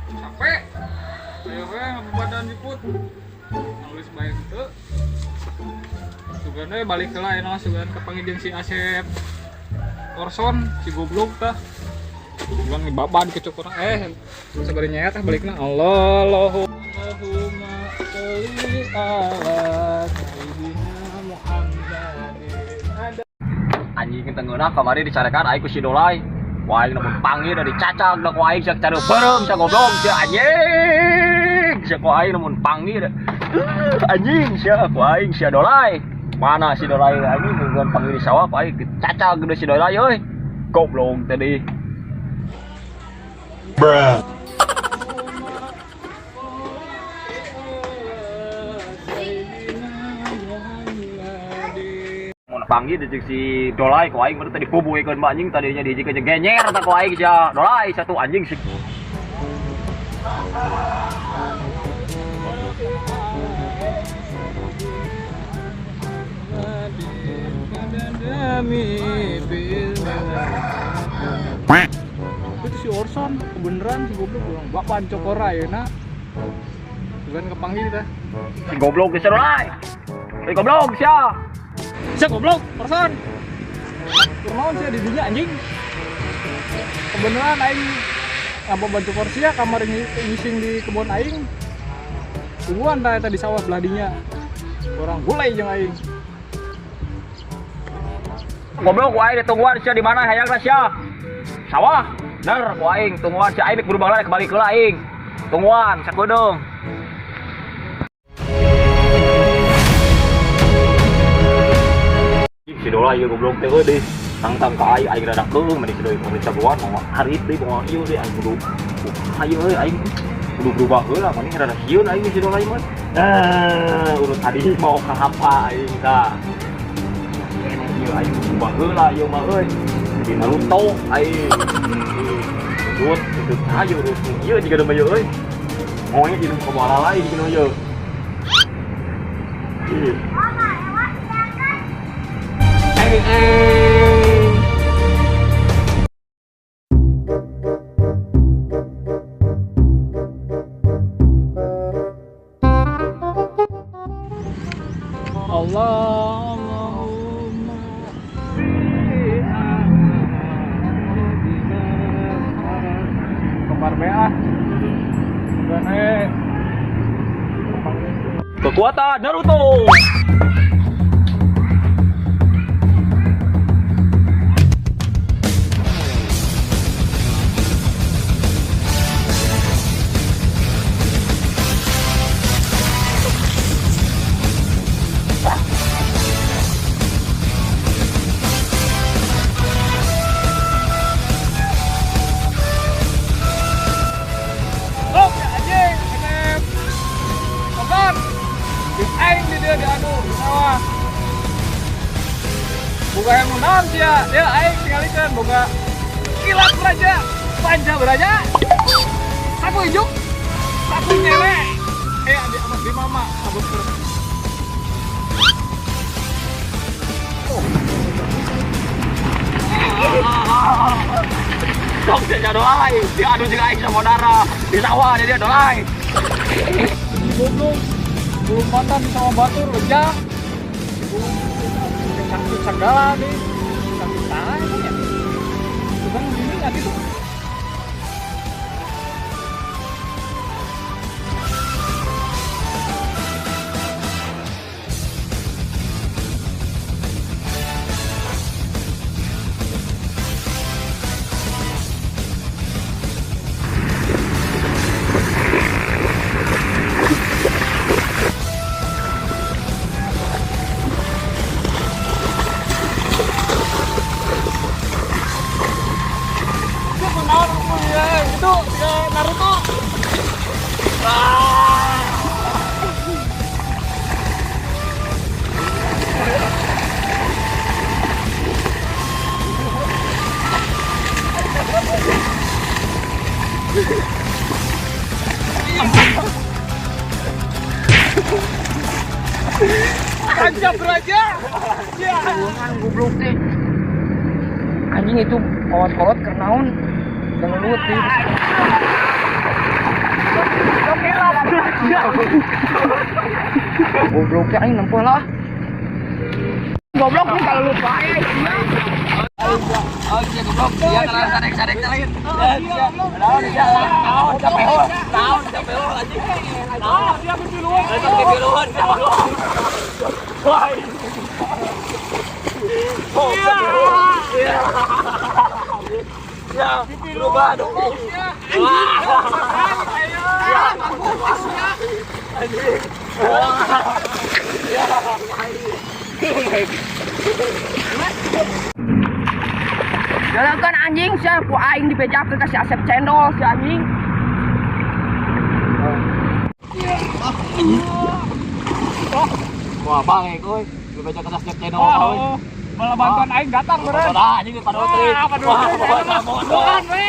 Capek. Ayo badan diput. Nulis baik itu. Sugana balik ke lain lah, sugana kepanggil jeung si Asep Orson, si goblok tah. Bukan ngebaban ke cukur sebenarnya teh balikna Allahumma sholli ala sayyidina Muhammadin. Anjing tengeuna kamari dicarekan aing ku si Dolai. Wah, aing namun panggil dari cacag da ku aing sak cara beureum sak goblok sia anjing. Sia ku aing namun panggil. Anjing sia ku aing sia Dolai. Mana si Dolai anjing ngeun panggil di sawah aing cacag gede si Dolai euy. Goblok tadi. Bruh. Panggil di si Dolai ku aing tadi pubuikeun mbak anjing tadinya di jika genyer eta ku aing sia Dolai satu anjing sih. Itu si Orson kebeneran si goblok bilang bapak cokor ayeuna. Bukan kepanggil teh. Si goblok geus Dolai. Si goblok sia. Sia goblok Orson. Kunaon sia di dinya anjing. Kebeneran aing bapak cokor sia kamar ngising di kebun aing. Tungguan tah eta di sawah belah dinya. Orang gulai jeung aing. Goblok ku aing ditungguan sia di mana hayangna sia? Sawah. Bener ku aing tungguan sia aing berubah lagi kembali ke aing. Tungguan sak beudung. Si Dolai ieu goblok teh deui. Tang-tang ka aing rada keung meni si Dolai pemerintah buan mau harit deui mau ieu deui aing kudu. Ayo euy aing kudu berubah heula meni rada sieun aing si Dolai mah. Urut tadi mau ka apa aing tah. Ieu aing berubah heula ieu mah euy. Di Naruto aing. Urut itu ayo urut ieu jiga da ieu euy. Moe di ka bala lain kieu ieu. Allahumma kembar beah. Bukan Kekuatan Naruto. Boga yang menang sia, dia aing tingalikeun boga kilat beraja, panja beraja. Sapu ijuk, sapu nyele. Adik amat di mama, sabut terus. Sok dia Dolai, diadu jeung aing sama darah. Di sawah dia Dolai. Goblok. Belum mantan sama batur rejang. Sakit segala nih, sakit tangan ya. Bukan gini nggak gitu. Itu Naruto. Tancap beraja. Ya. Bukan goblok teh. Anjing itu kolot-kolot kernaun. Jangan luat sih. Goblok ya ini nempuh lah. Goblok nih kalau lupa ya. Oh iya goblok. Iya terang sadek-sadek lain. Naon capek anjing. Naon dia pipiluan. Pipiluan. Wah. Oh, iya. Ya, berubah dong. Jalan kan anjing saya ku aing dibejakeun ka si Asep cendol si anjing. Wah, bang, euy. Lu baca kertas tiap channel Oh, malah bantuan aing datang beren. Nah, anjing pada utri. Wah, mohon we.